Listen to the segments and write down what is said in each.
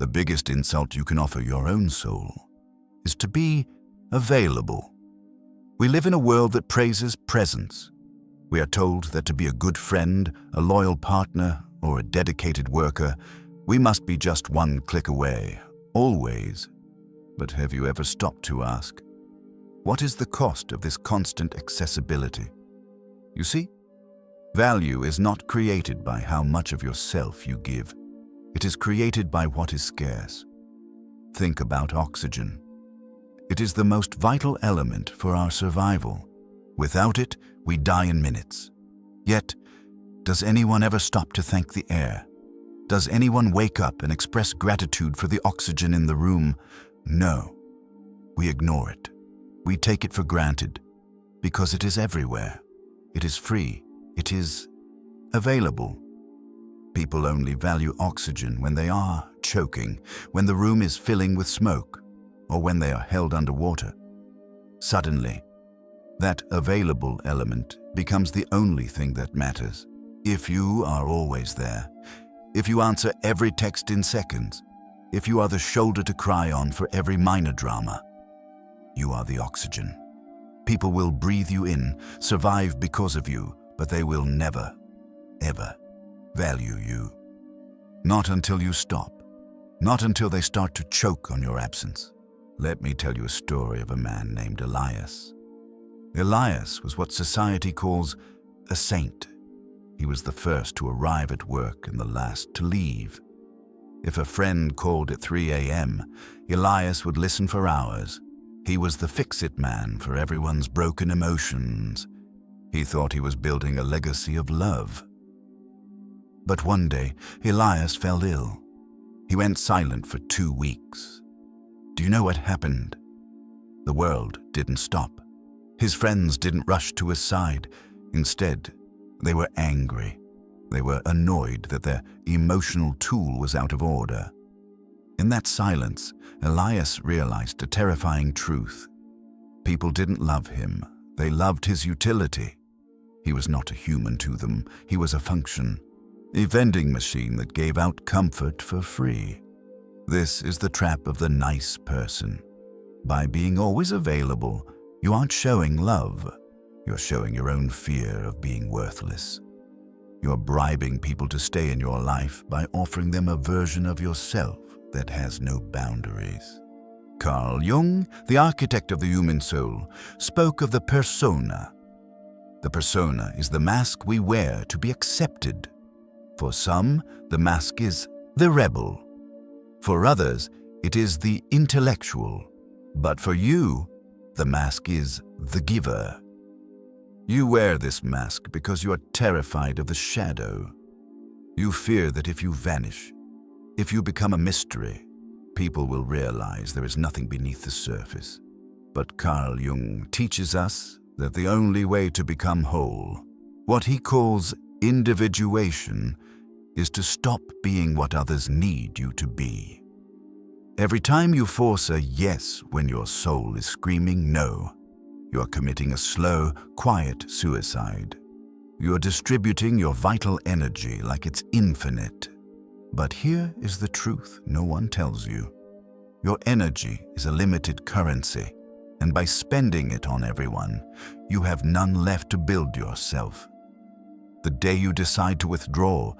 The biggest insult you can offer your own soul is to be available. We live in a world that praises presence. We are told that to be a good friend, a loyal partner, or a dedicated worker, we must be just one click away, always. But have you ever stopped to ask, what is the cost of this constant accessibility? You see, value is not created by how much of yourself you give. It is created by what is scarce. Think about oxygen. It is the most vital element for our survival. Without it, we die in minutes. Yet, does anyone ever stop to thank the air? Does anyone wake up and express gratitude for the oxygen in the room? No. We ignore it. We take it for granted because it is everywhere. It is free. It is available. People only value oxygen when they are choking, when the room is filling with smoke, or when they are held underwater. Suddenly, that available element becomes the only thing that matters. If you are always there, if you answer every text in seconds, if you are the shoulder to cry on for every minor drama, you are the oxygen. People will breathe you in, survive because of you, but they will never, ever value you. Not until you stop. Not until they start to choke on your absence. Let me tell you a story of a man named Elias. Elias was what society calls a saint. He was the first to arrive at work and the last to leave. If a friend called at 3 a.m., Elias would listen for hours. He was the fix-it man for everyone's broken emotions. He thought he was building a legacy of love. But one day, Elias fell ill. He went silent for 2 weeks. Do you know what happened? The world didn't stop. His friends didn't rush to his side. Instead, they were angry. They were annoyed that their emotional tool was out of order. In that silence, Elias realized a terrifying truth. People didn't love him. They loved his utility. He was not a human to them. He was a function, a vending machine that gave out comfort for free. This is the trap of the nice person. By being always available, you aren't showing love. You're showing your own fear of being worthless. You're bribing people to stay in your life by offering them a version of yourself that has no boundaries. Carl Jung, the architect of the human soul, spoke of the persona. The persona is the mask we wear to be accepted. For some, the mask is the rebel. For others, it is the intellectual. But for you, the mask is the giver. You wear this mask because you are terrified of the shadow. You fear that if you vanish, if you become a mystery, people will realize there is nothing beneath the surface. But Carl Jung teaches us that the only way to become whole, what he calls individuation, is to stop being what others need you to be. Every time you force a yes when your soul is screaming no, you are committing a slow, quiet suicide. You are distributing your vital energy like it's infinite. But here is the truth no one tells you. Your energy is a limited currency, and by spending it on everyone, you have none left to build yourself. The day you decide to withdraw,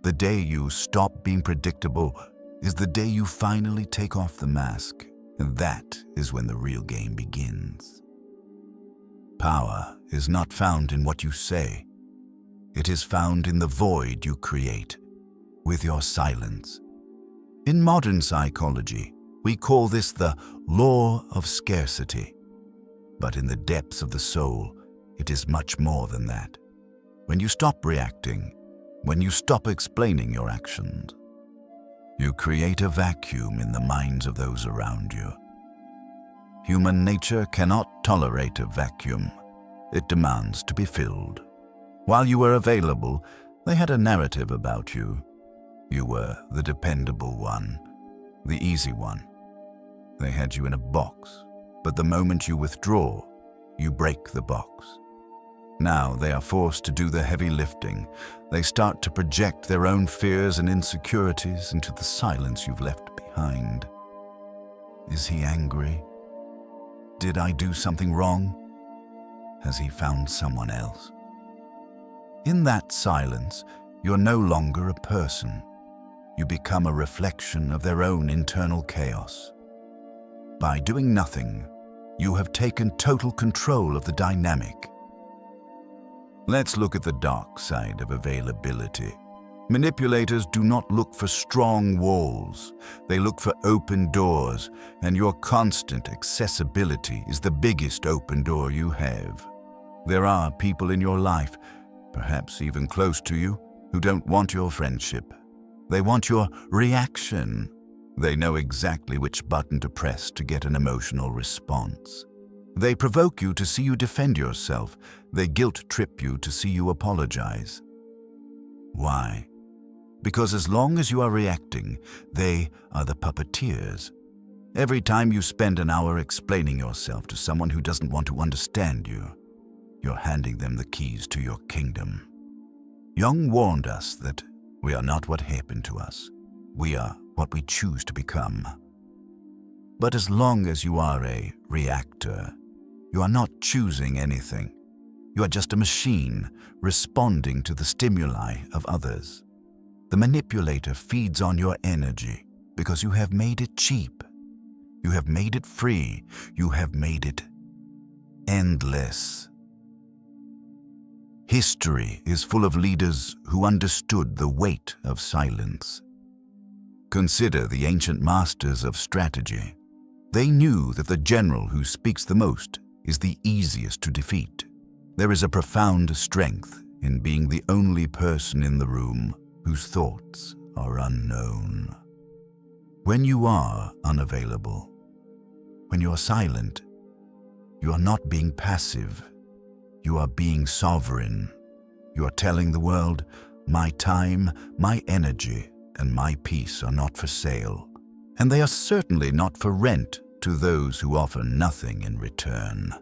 the day you stop being predictable, is the day you finally take off the mask, and that is when the real game begins. Power is not found in what you say. It is found in the void you create with your silence. In modern psychology, we call this the law of scarcity. But in the depths of the soul, it is much more than that. When you stop reacting, when you stop explaining your actions, you create a vacuum in the minds of those around you. Human nature cannot tolerate a vacuum. It demands to be filled. While you were available, they had a narrative about you. You were the dependable one, the easy one. They had you in a box, but the moment you withdraw, you break the box. Now they are forced to do the heavy lifting. They start to project their own fears and insecurities into the silence you've left behind. behind. Is he angry? Did I do something wrong? Has he found someone else? In that silence, you're no longer a person. You become a reflection of their own internal chaos. By doing nothing, you have taken total control of the dynamic. Let's look at the dark side of availability. Manipulators do not look for strong walls. They look for open doors, and your constant accessibility is the biggest open door you have. There are people in your life, perhaps even close to you, who don't want your friendship. They want your reaction. They know exactly which button to press to get an emotional response. They provoke you to see you defend yourself. They guilt-trip you to see you apologize. Why? Because as long as you are reacting, they are the puppeteers. Every time you spend an hour explaining yourself to someone who doesn't want to understand you, you're handing them the keys to your kingdom. Jung warned us that we are not what happened to us. We are what we choose to become. But as long as you are a reactor, you are not choosing anything. You are just a machine responding to the stimuli of others. The manipulator feeds on your energy because you have made it cheap. You have made it free. You have made it endless. History is full of leaders who understood the weight of silence. Consider the ancient masters of strategy. They knew that the general who speaks the most is the easiest to defeat. There is a profound strength in being the only person in the room whose thoughts are unknown. When you are unavailable, when you are silent, you are not being passive. You are being sovereign. You are telling the world, my time, my energy, and my peace are not for sale. And they are certainly not for rent to those who offer nothing in return.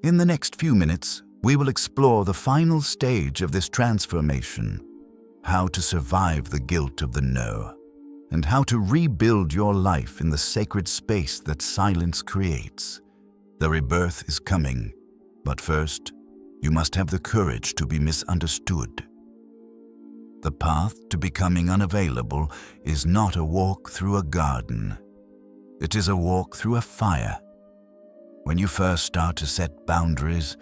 In the next few minutes, we will explore the final stage of this transformation, how to survive the guilt of the no, and how to rebuild your life in the sacred space that silence creates. The rebirth is coming, but first, you must have the courage to be misunderstood. The path to becoming unavailable is not a walk through a garden. It is a walk through a fire. When you first start to set boundaries,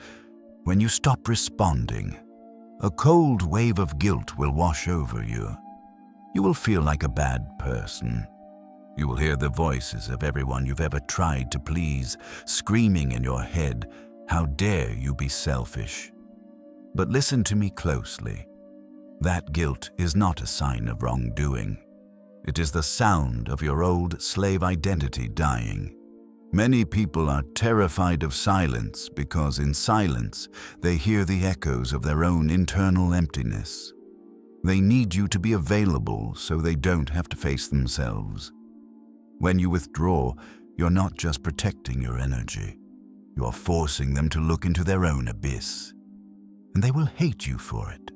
when you stop responding, a cold wave of guilt will wash over you. You will feel like a bad person. You will hear the voices of everyone you've ever tried to please, screaming in your head, "How dare you be selfish?" But listen to me closely. That guilt is not a sign of wrongdoing. It is the sound of your old slave identity dying. Many people are terrified of silence because in silence they hear the echoes of their own internal emptiness. They need you to be available so they don't have to face themselves. When you withdraw, you're not just protecting your energy. You are forcing them to look into their own abyss. And they will hate you for it.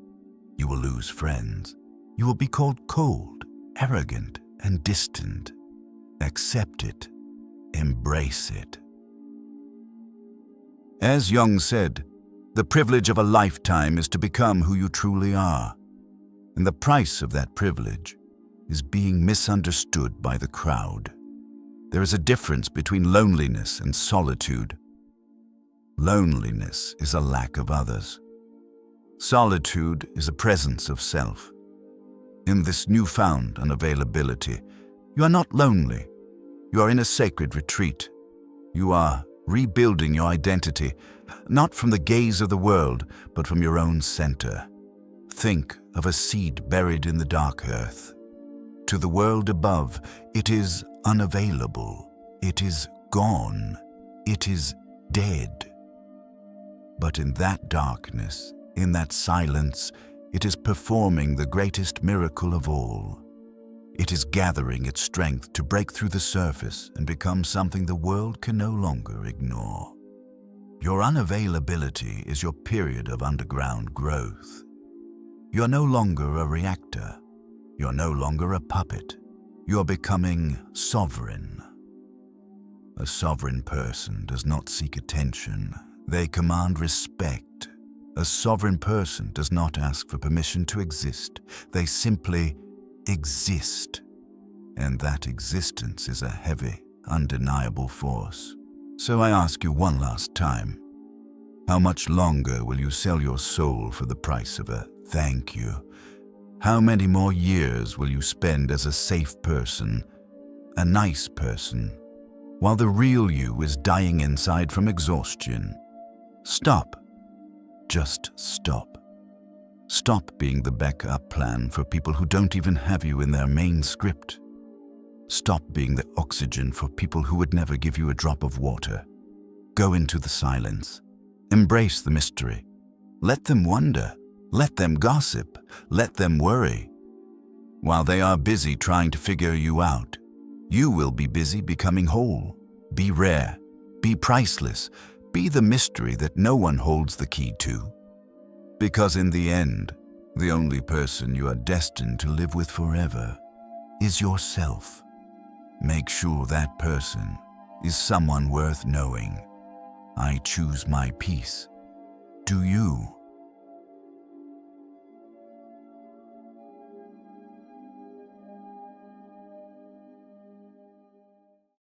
You will lose friends. You will be called cold, arrogant, and distant. Accept it. Embrace it. As Jung said, the privilege of a lifetime is to become who you truly are. And the price of that privilege is being misunderstood by the crowd. There is a difference between loneliness and solitude. Loneliness is a lack of others. Solitude is a presence of self. In this newfound unavailability, you are not lonely. You are in a sacred retreat. You are rebuilding your identity, not from the gaze of the world, but from your own center. Think of a seed buried in the dark earth. To the world above, it is unavailable. It is gone. It is dead. But in that darkness, in that silence, it is performing the greatest miracle of all. It is gathering its strength to break through the surface and become something the world can no longer ignore. Your unavailability is your period of underground growth. You are no longer a reactor. You are no longer a puppet. You're becoming sovereign. A sovereign person does not seek attention. They command respect. A sovereign person does not ask for permission to exist. They simply exist. And that existence is a heavy, undeniable force. So I ask you one last time, how much longer will you sell your soul for the price of a thank you? How many more years will you spend as a safe person, a nice person, while the real you is dying inside from exhaustion? Stop. Just stop. Stop being the backup plan for people who don't even have you in their main script. Stop being the oxygen for people who would never give you a drop of water. Go into the silence. Embrace the mystery. Let them wonder. Let them gossip. Let them worry. While they are busy trying to figure you out, you will be busy becoming whole. Be rare. Be priceless. Be the mystery that no one holds the key to. Because in the end, the only person you are destined to live with forever is yourself. Make sure that person is someone worth knowing. I choose my peace. Do you?